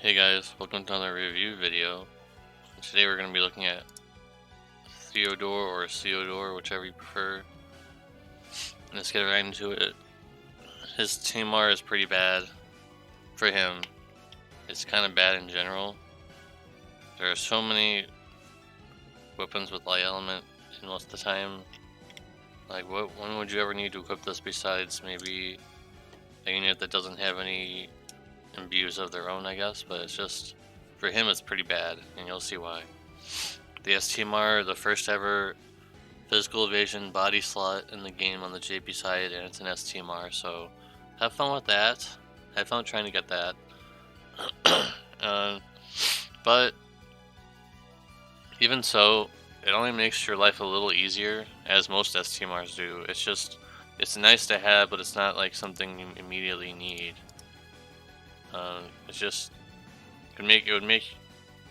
Hey guys, welcome to another review video. Today we're going to be looking at Ceodore or Ceodore, whichever you prefer. Let's get right into it. His STMR is pretty bad for him. It's kind of bad in general. There are so many weapons with light element, and most of the time, like when would you ever need to equip this besides maybe a unit that doesn't have any imbues of their own, I guess, but it's just, for him it's pretty bad, and you'll see why. The STMR, the first ever physical evasion body slot in the game on the JP side, and it's an STMR, so have fun with that. Have fun trying to get that. But even so, it only makes your life a little easier, as most STMRs do. It's nice to have, but it's not like something you immediately need. It's just it would make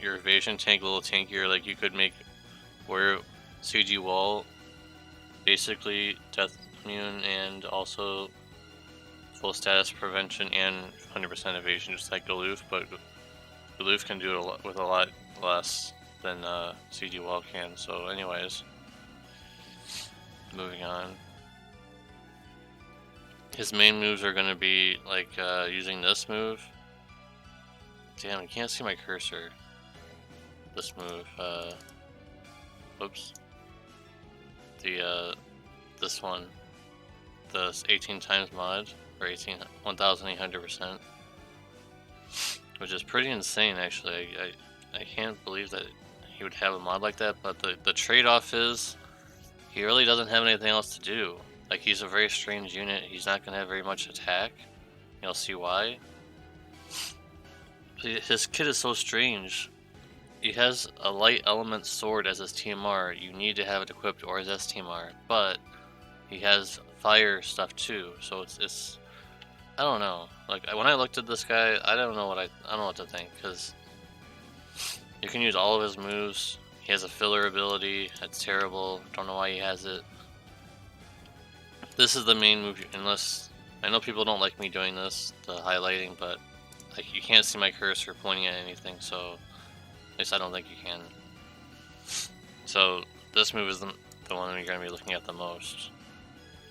your evasion tank a little tankier. Like you could make where CG wall basically death immune and also full status prevention and 100% evasion, just like Galoof, but Galoof can do it with a lot less than CG wall can. So anyways, moving on. His main moves are going to be like using this move. Damn, you can't see my cursor. This move, whoops. This one, the 18 times mod, or 1800%, which is pretty insane actually. I can't believe that he would have a mod like that, but the trade-off is he really doesn't have anything else to do. Like, he's a very strange unit. He's not going to have very much attack. You'll see why. His kit is so strange. He has a light element sword as his TMR. You need to have it equipped or his STMR, but he has fire stuff too. So it's I don't know. Like, when I looked at this guy, I don't know what to think, because you can use all of his moves. He has a filler ability. That's terrible. Don't know why he has it. This is the main move, unless I know people don't like me doing this, the highlighting, but like, you can't see my cursor pointing at anything, so at least I don't think you can. So this move is the one you're going to be looking at the most.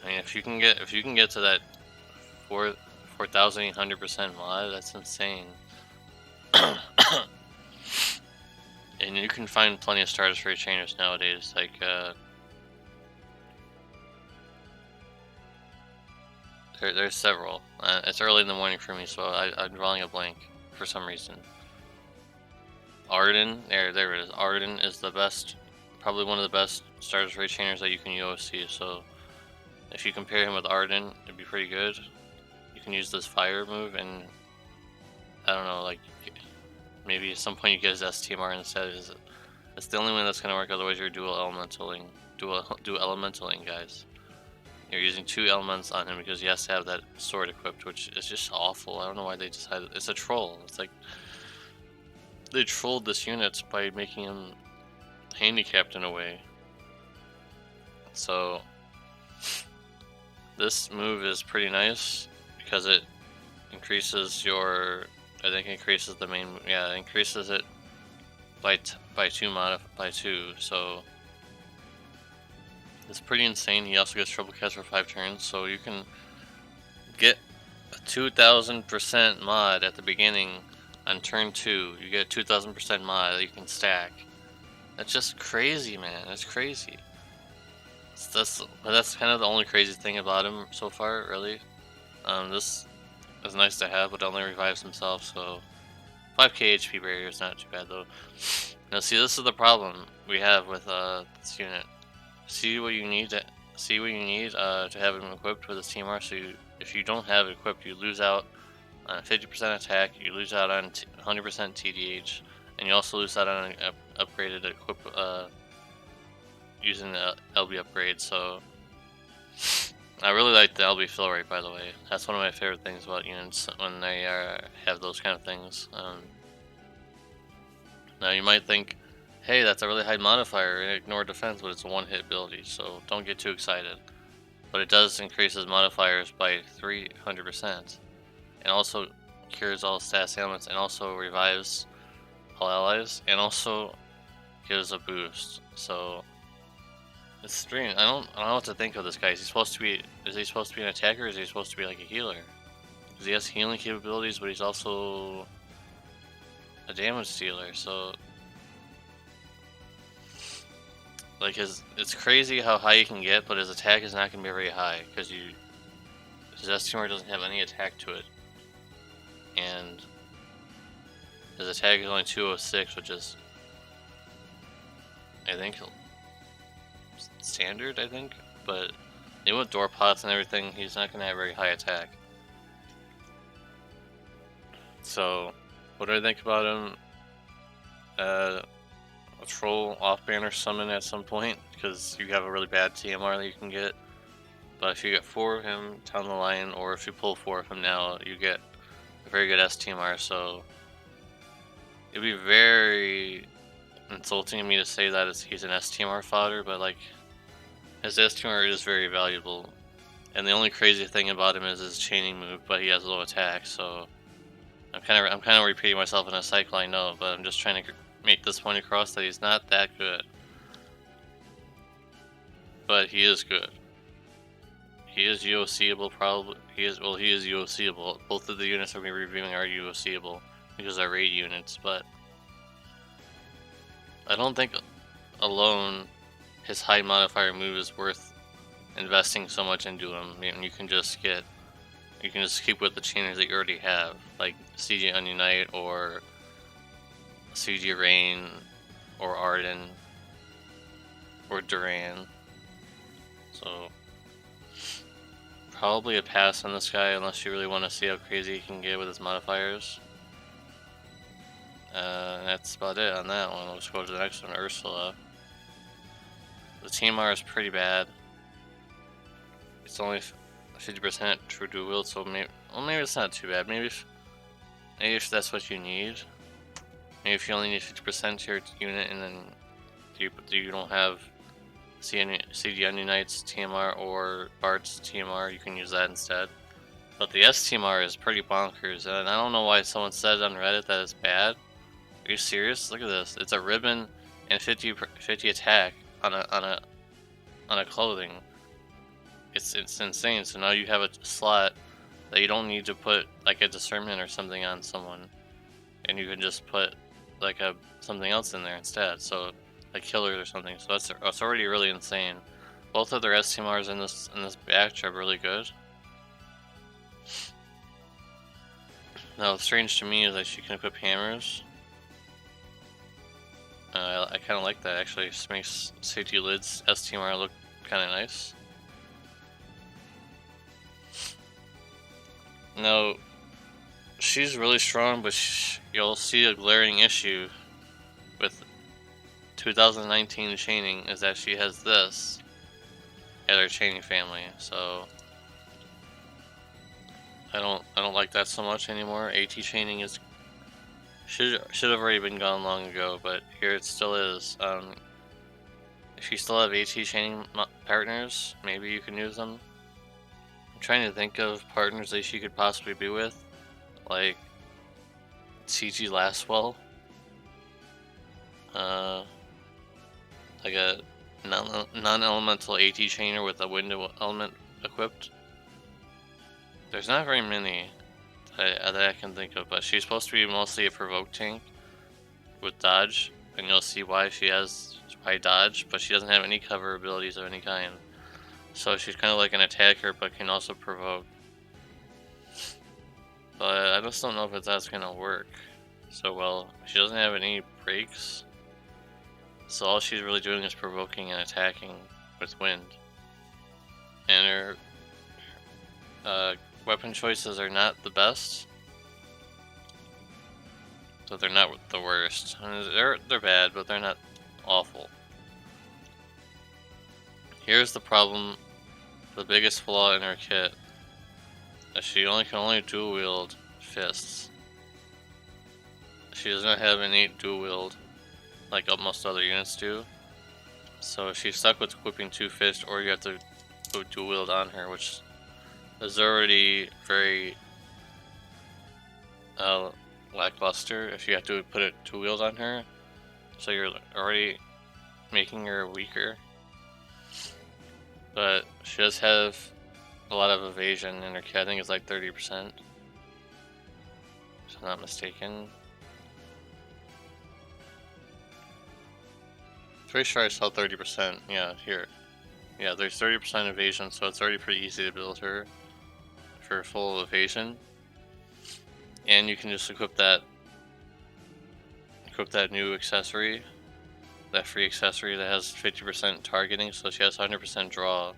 I mean, if you can get to that 4,800% mod, that's insane. And you can find plenty of starters for your trainers nowadays. Like there's several. It's early in the morning for me, so I'm drawing a blank for some reason. Arden, there it is. Arden is the best, probably one of the best starters rate trainers that you can UOC. So if you compare him with Arden, it'd be pretty good. You can use this fire move, and I don't know, like maybe at some point you get his STMR instead. It's the only one that's gonna work. Otherwise, you're dual elementaling, guys. You're using 2 elements on him because he has to have that sword equipped, which is just awful. I don't know why they decided. It's a troll. It's like they trolled this unit by making him handicapped in a way. So this move is pretty nice because it increases your, I think it increases the main, yeah, it increases it by 2, so it's pretty insane. He also gets triple cast for 5 turns, so you can get a 2,000% mod at the beginning on turn 2. You get a 2,000% mod that you can stack. That's just crazy, man. That's crazy. That's kind of the only crazy thing about him so far, really. This is nice to have, but it only revives himself, so 5k HP barrier is not too bad though. Now, see, this is the problem we have with this unit. See what you need to have him equipped with his TMR. So if you don't have it equipped, you lose out on 50% attack, you lose out on 100% TDH, and you also lose out on an upgraded equip using the LB upgrade. So I really like the LB fill rate, by the way. That's one of my favorite things about units when they have those kind of things. Now you might think, hey, that's a really high modifier, ignore defense, but it's a one-hit ability, so don't get too excited. But it does increase his modifiers by 300%. And also cures all status ailments and also revives all allies, and also gives a boost. So it's strange. I don't know what to think of this guy. Is he supposed to be an attacker, or is he supposed to be like a healer? Because he has healing capabilities, but he's also a damage dealer. So like it's crazy how high he can get, but his attack is not going to be very high because his STMR doesn't have any attack to it, and his attack is only 206, which is, I think, standard, I think, but even with door pots and everything, he's not going to have very high attack. So, what do I think about him? A troll off-banner summon at some point, because you have a really bad TMR that you can get. But if you get 4 of him down the line, or if you pull 4 of him now, you get a very good STMR, so it'd be very insulting of me to say that he's an STMR fodder, but like, his STMR is very valuable. And the only crazy thing about him is his chaining move, but he has low attack, so I'm kind of repeating myself in a cycle, I know, but I'm just trying to make this point across that he's not that good. But he is good. He is UOCable, probably. He is UOCable. Both of the units we're reviewing are UOCable because they're raid units, but I don't think alone his high modifier move is worth investing so much into him. I mean, you can just keep with the chainers that you already have, like CG Unite or CG Rain or Arden or Duran. So probably a pass on this guy unless you really want to see how crazy he can get with his modifiers. That's about it on that one. Let's go to the next one, Ursula. The TMR is pretty bad. It's only 50% true dual wield, so maybe it's not too bad. Maybe if that's what you need. Maybe if you only need 50% to your unit, and then you don't have CD Unite's TMR or Bart's TMR, you can use that instead. But the STMR is pretty bonkers, and I don't know why someone said on Reddit that it's bad. Are you serious? Look at this. It's a ribbon and 50 attack on a clothing. It's insane. So now you have a slot that you don't need to put like a discernment or something on someone, and you can just put like something else in there instead. So like killers or something. So that's already really insane. Both of their STMRs in this batch are really good. Now what's strange to me is that she can equip hammers. I kind of like that actually. It just makes Safety Lid's STMR look kind of nice. Now, she's really strong, but you'll see a glaring issue with 2019 chaining is that she has this at her chaining family. So I don't like that so much anymore. AT chaining should have already been gone long ago, but here it still is. If you still have AT chaining partners, maybe you can use them. I'm trying to think of partners that she could possibly be with, like CG Lastwell, like a non-elemental AT chainer with a window element equipped. There's not very many that I can think of, but she's supposed to be mostly a provoke tank with dodge, and you'll see why she has high dodge, but she doesn't have any cover abilities of any kind. So she's kind of like an attacker, but can also provoke. But I just don't know if that's gonna work so well. She doesn't have any breaks, so all she's really doing is provoking and attacking with wind. And her weapon choices are not the best, so they're not the worst. I mean, they're bad, but they're not awful. Here's the problem, the biggest flaw in her kit, is she can only dual wield fists. She does not have innate dual wield like most other units do, so she's stuck with equipping 2 fists, or you have to go dual wield on her, which is already very lackluster if you have to put it 2 wheels on her. So you're already making her weaker. But she does have a lot of evasion in her kit. I think it's like 30%. If I'm not mistaken. Pretty sure I saw 30%. Yeah, here. Yeah, there's 30% evasion, so it's already pretty easy to build her for full evasion. And you can just equip that new accessory, that free accessory that has 50% targeting, so she has 100% draw.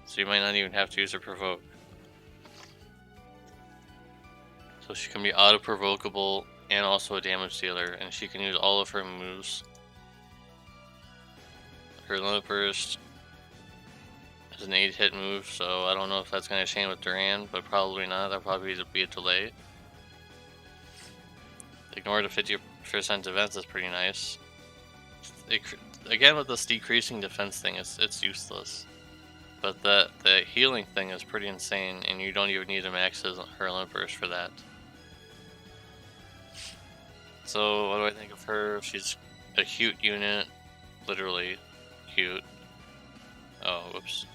So you might not even have to use her provoke. So she can be auto-provocable and also a damage dealer, and she can use all of her moves. Her Limit Burst is an 8-hit move, so I don't know if that's going to chain with Duran, but probably not. That'll probably be a delay. Ignore the 50% defense is pretty nice. Again, with this decreasing defense thing, it's useless. But the healing thing is pretty insane, and you don't even need to max her Limit Burst for that. So what do I think of her? She's a cute unit, literally cute. Oh, whoops.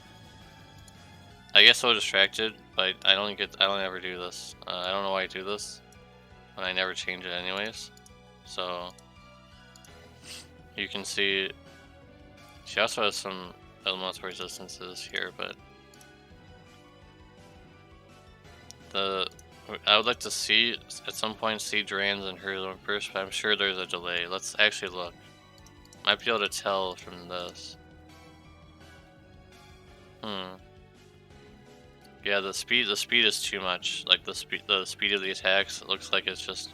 I get so distracted, but I don't ever do this. I don't know why I do this, but I never change it anyways. So you can see she also has some elemental resistances here, but I would like to see at some point see Duran's and her Limit Burst, but I'm sure there's a delay. Let's actually look. Might be able to tell from this. Yeah, the speed is too much. Like the speed of the attacks, it looks like it's just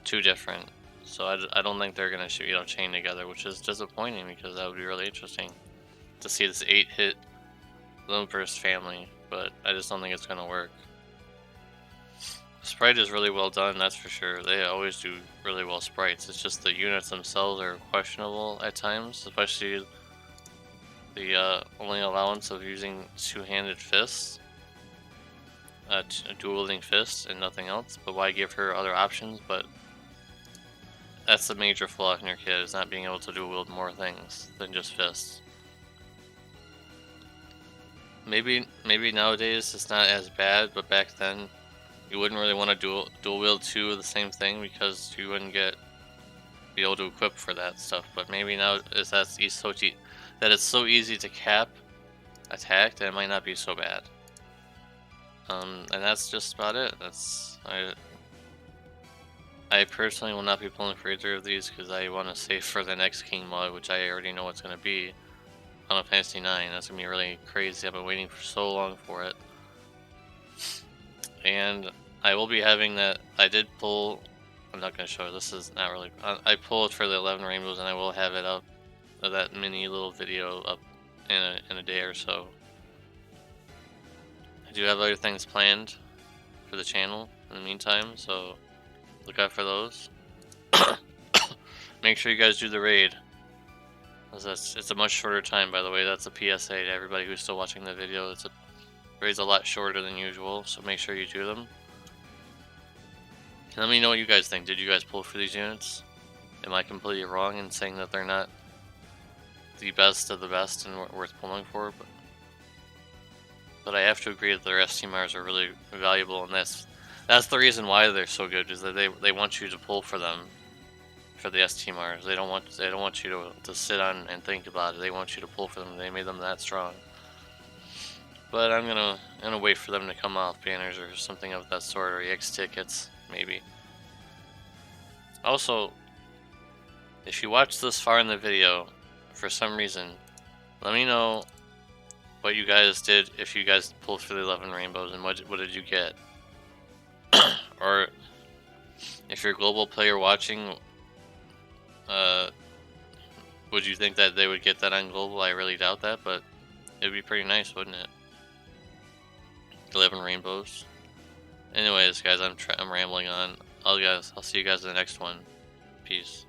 too different. So I don't think they're gonna chain together, which is disappointing because that would be really interesting to see this 8-hit Limit Burst family, but I just don't think it's gonna work. The sprite is really well done, that's for sure. They always do really well sprites. It's just the units themselves are questionable at times, especially the only allowance of using 2-handed fists, a dual-wielding fist and nothing else. But why give her other options? But that's the major flaw in your kit, is not being able to dual wield more things than just fists. Maybe nowadays it's not as bad, but back then you wouldn't really want to dual wield 2 of the same thing because you wouldn't be able to equip for that stuff. But maybe now that it's so easy to cap attack that it might not be so bad. And that's just about it. I personally will not be pulling for either of these because I want to save for the next King mod, which I already know what's going to be. Final Fantasy 9. That's going to be really crazy. I've been waiting for so long for it. And I will be having that. I did pull. I'm not going to show it. This is not really. I pulled for the 11 rainbows, and I will have it up. That mini little video up in a day or so. I do have other things planned for the channel in the meantime, so look out for those. Make sure you guys do the raid. It's a much shorter time, by the way. That's a PSA to everybody who's still watching the video. Raid's a lot shorter than usual, so make sure you do them. Let me know what you guys think. Did you guys pull for these units? Am I completely wrong in saying that they're not the best of the best and worth pulling for? But I have to agree that their STMRs are really valuable, and that's the reason why they're so good, is that they want you to pull for them, for the STMRs. They don't want you to sit on and think about it. They want you to pull for them. They made them that strong. But I'm gonna wait for them to come off banners or something of that sort, or EX tickets maybe. Also, if you watched this far in the video for some reason, let me know what you guys did, if you guys pulled for the 11 rainbows, and what did you get? Or if you're a global player watching, would you think that they would get that on global? I really doubt that, but it'd be pretty nice, wouldn't it? 11 rainbows. Anyways, guys, I'm rambling on. I'll see you guys in the next one. Peace.